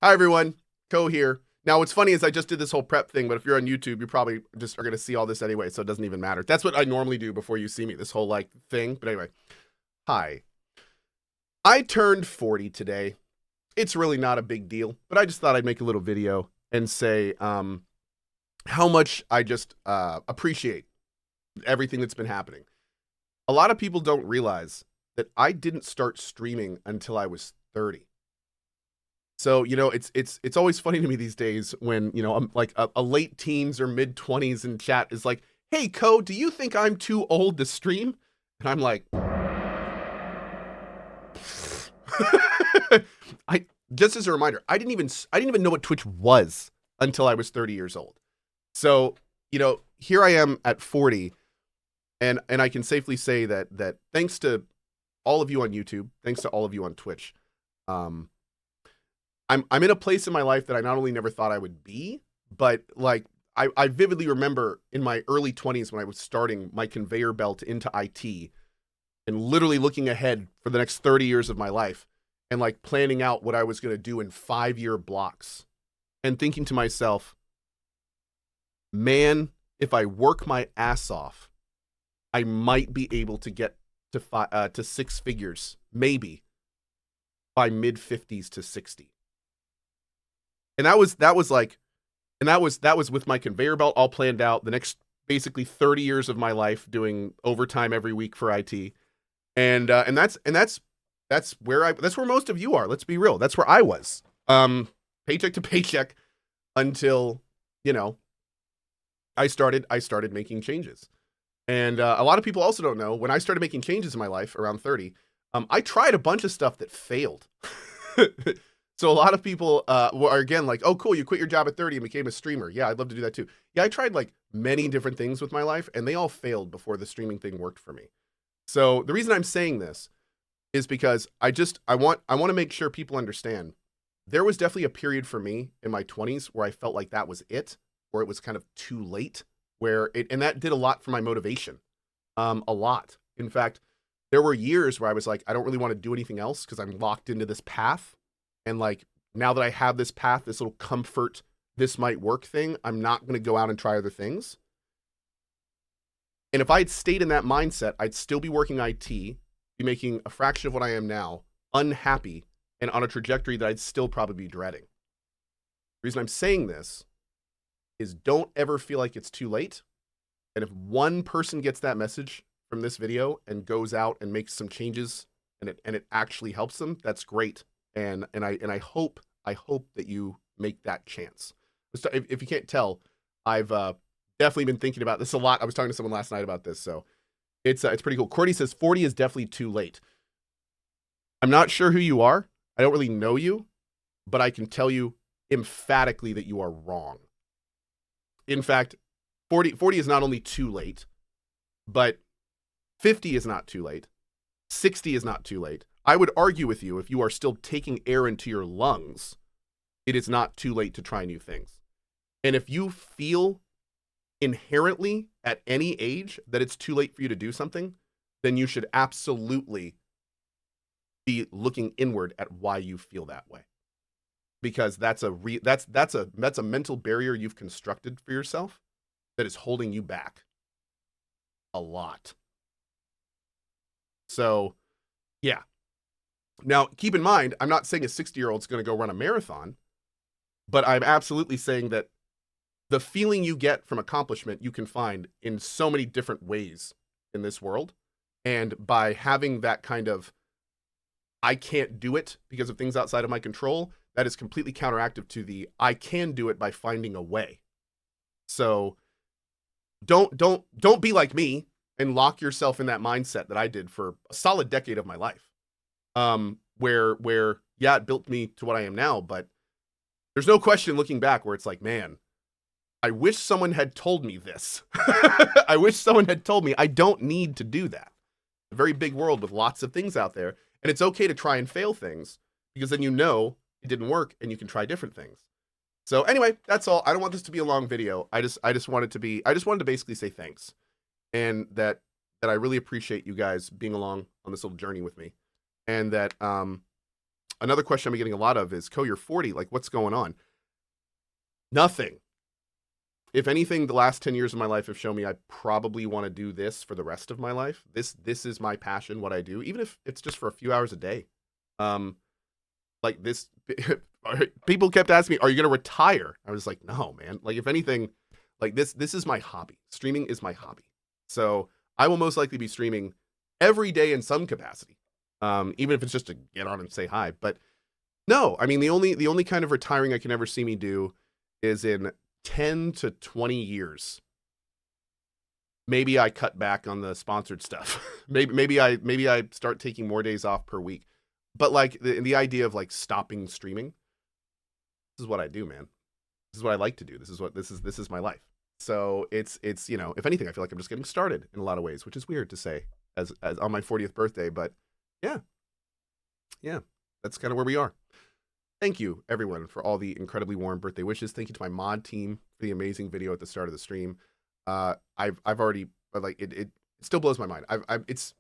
Hi everyone, Cohh here. Now what's funny is I just did this whole prep thing, but if you're on YouTube, you probably just are gonna see all this anyway, so it doesn't even matter. That's what I normally do before you see me, this whole like thing. But anyway, hi. I turned 40 today. It's really not a big deal, but I just thought I'd make a little video and say how much I just appreciate everything that's been happening. A lot of people don't realize that I didn't start streaming until I was 30. So, it's always funny to me these days when, I'm like a late teens or mid 20s in chat is like, "Hey, Cohh, do you think I'm too old to stream?" And I'm like, I just as a reminder, I didn't even know what Twitch was until I was 30 years old. So, here I am at 40 and I can safely say that thanks to all of you on YouTube, thanks to all of you on Twitch, um I'm in a place in my life that I not only never thought I would be, but like I vividly remember in my early 20s when I was starting my conveyor belt into IT and literally looking ahead for the next 30 years of my life and like planning out what I was going to do in 5-year blocks and thinking to myself, man, if I work my ass off, I might be able to get to 6 figures, maybe by mid 50s to 60. And that was with my conveyor belt all planned out. The next basically 30 years of my life doing overtime every week for IT, and that's where most of you are. Let's be real. That's where I was, paycheck to paycheck, until I started making changes. And a lot of people also don't know when I started making changes in my life around 30. I tried a bunch of stuff that failed. So a lot of people are again like, "Oh, cool, you quit your job at 30 and became a streamer." Yeah, I'd love to do that too. Yeah, I tried like many different things with my life, and they all failed before the streaming thing worked for me. So the reason I'm saying this is because I want to make sure people understand. There was definitely a period for me in my 20s where I felt like that was it, where it was kind of too late, and that did a lot for my motivation, a lot. In fact, there were years where I was like, I don't really want to do anything else because I'm locked into this path. And like, now that I have this path, this little comfort, this might work thing, I'm not going to go out and try other things. And if I had stayed in that mindset, I'd still be working IT, be making a fraction of what I am now, unhappy, and on a trajectory that I'd still probably be dreading. The reason I'm saying this is don't ever feel like it's too late. And if one person gets that message from this video and goes out and makes some changes and it actually helps them, that's great. And I hope that you make that chance. If you can't tell, I've definitely been thinking about this a lot. I was talking to someone last night about this, so it's pretty cool. Cordy says 40 is definitely too late. I'm not sure who you are. I don't really know you, but I can tell you emphatically that you are wrong. In fact, 40 is not only too late, but 50 is not too late. 60 is not too late. I would argue with you, if you are still taking air into your lungs, it is not too late to try new things. And if you feel inherently at any age that it's too late for you to do something, then you should absolutely be looking inward at why you feel that way. Because that's a mental barrier you've constructed for yourself that is holding you back a lot. So, yeah. Now, keep in mind, I'm not saying a 60-year-old is going to go run a marathon, but I'm absolutely saying that the feeling you get from accomplishment you can find in so many different ways in this world. And by having that kind of, I can't do it because of things outside of my control, that is completely counteractive to the, I can do it by finding a way. So don't be like me and lock yourself in that mindset that I did for a solid decade of my life. Where yeah, it built me to what I am now, but there's no question looking back where it's like, man, I wish someone had told me this. I wish someone had told me I don't need to do that. A very big world with lots of things out there, and it's okay to try and fail things because then it didn't work and you can try different things. So anyway, that's all. I don't want this to be a long video. I just wanted to basically say thanks, and that I really appreciate you guys being along on this little journey with me. And that Another question I'm getting a lot of is, Cohh, you're 40. Like, what's going on? Nothing. If anything, the last 10 years of my life have shown me I probably want to do this for the rest of my life. This is my passion, what I do, even if it's just for a few hours a day. Like this, people kept asking me, are you going to retire? I was like, no, man. Like, if anything, like this is my hobby. Streaming is my hobby. So I will most likely be streaming every day in some capacity. Even if it's just to get on and say hi. But no, I mean, the only kind of retiring I can ever see me do is in 10 to 20 years. Maybe I cut back on the sponsored stuff. maybe I start taking more days off per week. But like the idea of like stopping streaming, this is what I do, man. This is what I like to do. This is my life. So it's you know, if anything, I feel like I'm just getting started in a lot of ways, which is weird to say as on my 40th birthday, but yeah, that's kind of where we are. Thank you, everyone, for all the incredibly warm birthday wishes. Thank you to my mod team for the amazing video at the start of the stream. I've already, like, it still blows my mind. It's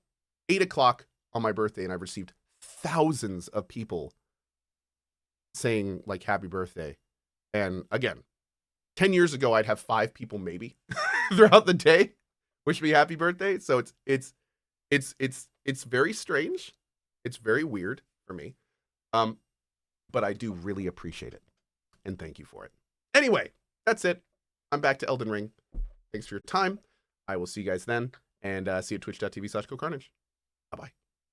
8 o'clock on my birthday, and I've received thousands of people saying, like, happy birthday. And again, 10 years ago, I'd have 5 people maybe throughout the day wish me happy birthday. So it's very strange. It's very weird for me. But I do really appreciate it. And thank you for it. Anyway, that's it. I'm back to Elden Ring. Thanks for your time. I will see you guys then. And see you at twitch.tv/CohhCarnage. Bye-bye.